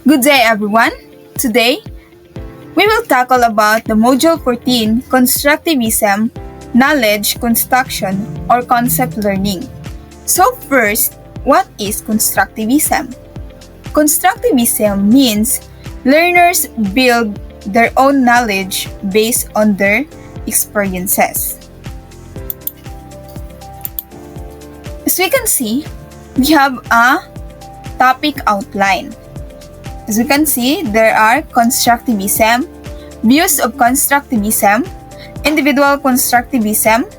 Good day everyone! Today, we will tackle about the Module 14, Constructivism, Knowledge Construction or Concept Learning. So first, what is Constructivism? Constructivism means learners build their own knowledge based on their experiences. As we can see, we have a topic outline. As we can see, there are constructivism, views of constructivism, individual constructivism,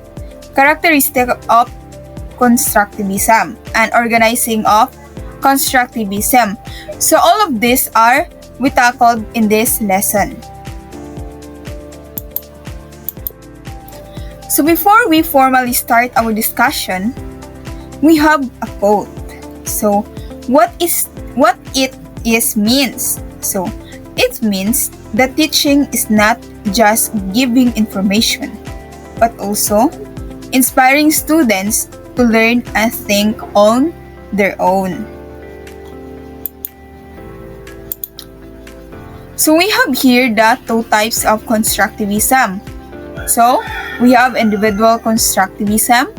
characteristic of constructivism, and organizing of constructivism. So all of these are we tackled in this lesson. So before we formally start our discussion, we have a quote. So what it is means. So it means that teaching is not just giving information, but also inspiring students to learn and think on their own. So we have here the two types of constructivism. So we have individual constructivism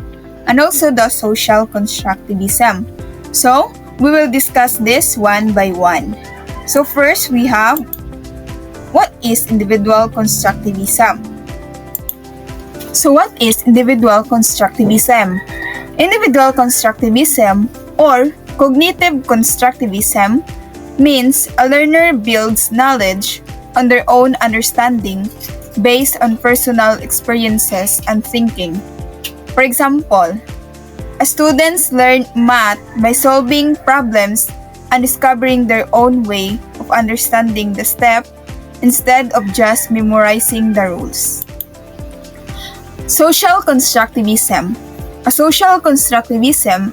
and also the social constructivism. So we will discuss this one by one. So first we have what is individual constructivism. So what is individual constructivism? Individual constructivism or cognitive constructivism means a learner builds knowledge on their own understanding based on personal experiences and thinking. For example, students learn math by solving problems and discovering their own way of understanding the step instead of just memorizing the rules. Social constructivism. A social constructivism,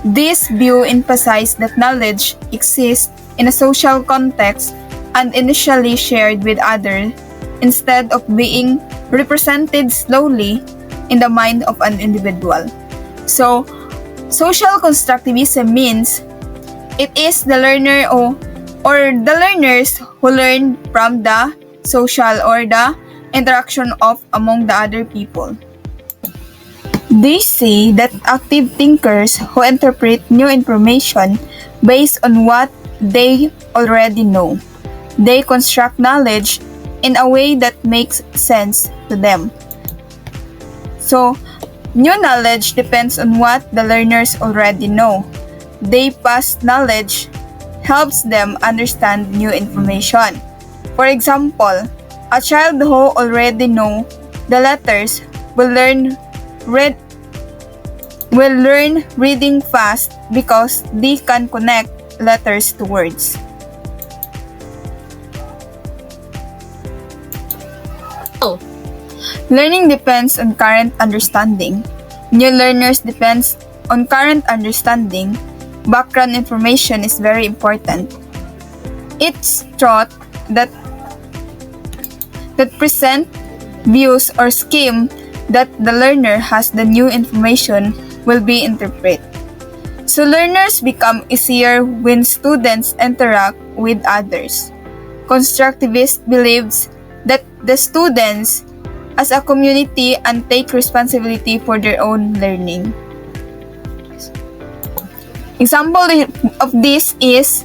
this view emphasizes that knowledge exists in a social context and initially shared with others instead of being represented slowly in the mind of an individual. So, social constructivism means it is the learner or the learners who learn from the social or the interaction of among the other people. They say that active thinkers who interpret new information based on what they already know. They construct knowledge in a way that makes sense to them. So, new knowledge depends on what the learners already know. They pass knowledge helps them understand new information. For example, a child who already know the letters will learn reading fast because they can connect letters to words. Learning depends on current understanding. New learners depends on current understanding. Background information is very important. It's taught that present views or scheme that the learner has the new information will be interpreted. So learners become easier when students interact with others. Constructivist believes that the students as a community and take responsibility for their own learning. Example of this is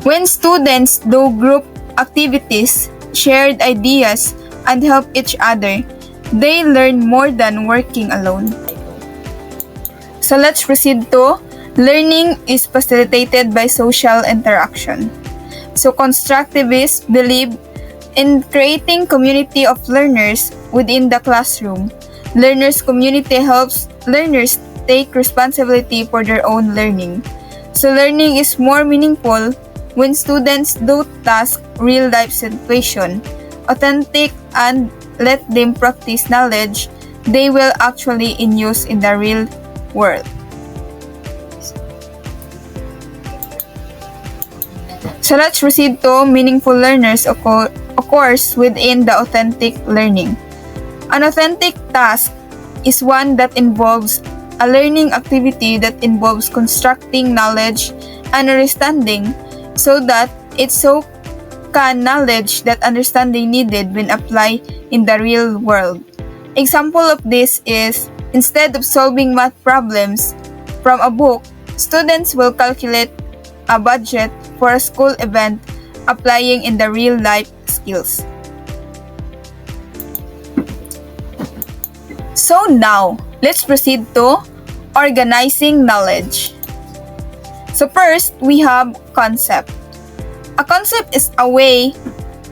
when students do group activities, shared ideas, and help each other, they learn more than working alone. So let's proceed to learning is facilitated by social interaction. So constructivists believe in creating community of learners within the classroom. Learners' community helps learners take responsibility for their own learning. So learning is more meaningful when students do task real-life situation, authentic, and let them practice knowledge they will actually in use in the real world. So let's proceed to meaningful learners occurs within the authentic learning. An authentic task is one that involves a learning activity that involves constructing knowledge and understanding so that It's so can knowledge that understanding needed when applied in the real world. Example of this is, instead of solving math problems from a book, students will calculate a budget for a school event, applying in the real-life skills. So now, let's proceed to organizing knowledge. So first, we have concept. A concept is a way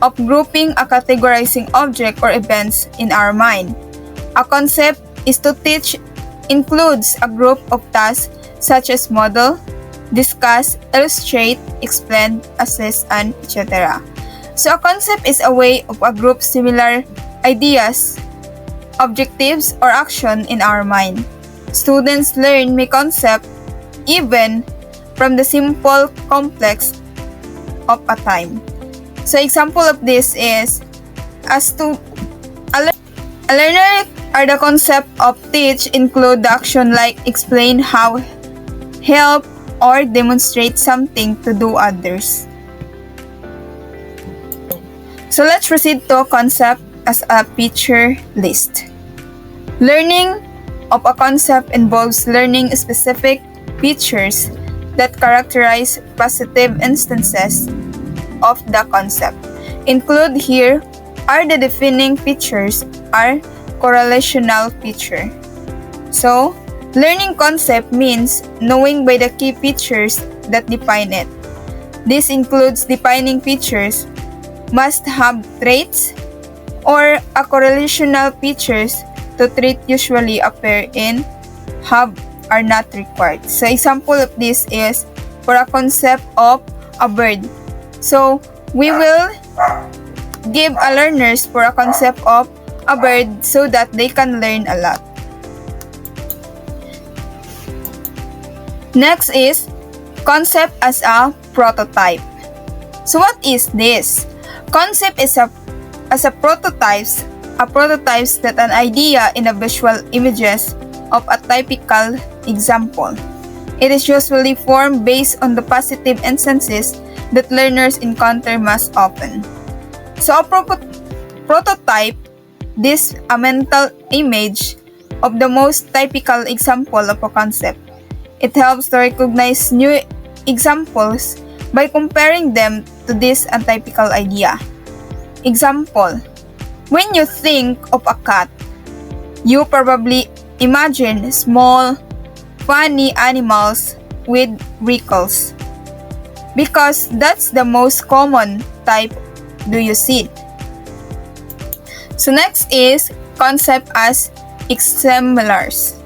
of grouping a categorizing object or events in our mind. A concept is to teach includes a group of tasks such as model, discuss, illustrate, explain, assess, and etc. So a concept is a way of a group similar ideas, objectives, or action in our mind. Students learn my concept even from the simple complex of a time. So example of this is, a learner are the concept of teach include the action like explain how, help, or demonstrate something to do others. So let's proceed to concept as a feature list. Learning of a concept involves learning specific features that characterize positive instances of the concept. Include here are the defining features are correlational feature. So, learning concept means knowing by the key features that define it. This includes defining features must have traits or a correlational features to trait usually appear in have are not required. So example of this is for a concept of a bird. So we will give a learners for a concept of a bird so that they can learn a lot. Next is concept as a prototype. So what is this? Concept is a prototypes that an idea in a visual images of a typical example. It is usually formed based on the positive instances that learners encounter most often. So a prototype this a mental image of the most typical example of a concept. It helps to recognize new examples by comparing them to this untypical idea. Example, when you think of a cat, you probably imagine small, funny animals with wrinkles because that's the most common type do you see. So next is concept as exemplars.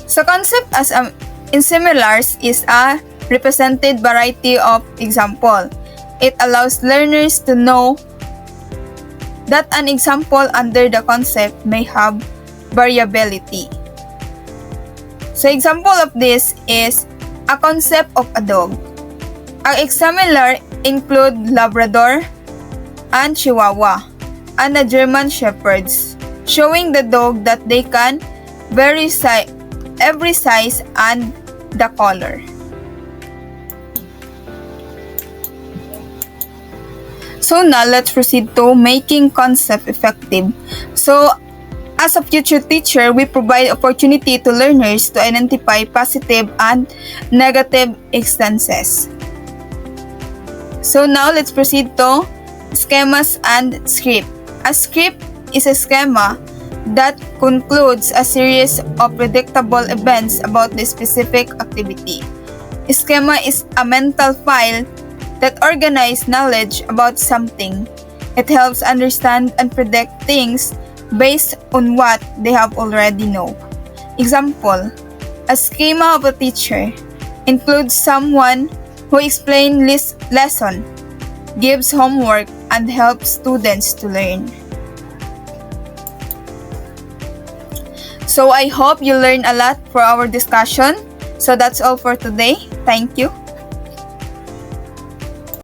So concept as exemplars is a represented variety of example. It allows learners to know that an example under the concept may have variability. So example of this is a concept of a dog. Ang exemplar include Labrador and Chihuahua and the German Shepherds, showing the dog that they can vary every size and the color. So now let's proceed to making concept effective. So as a future teacher, we provide opportunity to learners to identify positive and negative instances. So now let's proceed to schemas and script. A script is a schema that concludes a series of predictable events about the specific activity. A schema is a mental file that organizes knowledge about something. It helps understand and predict things based on what they have already know. Example, a schema of a teacher includes someone who explains lesson, gives homework, and helps students to learn. So I hope you learned a lot for our discussion. So that's all for today. Thank you.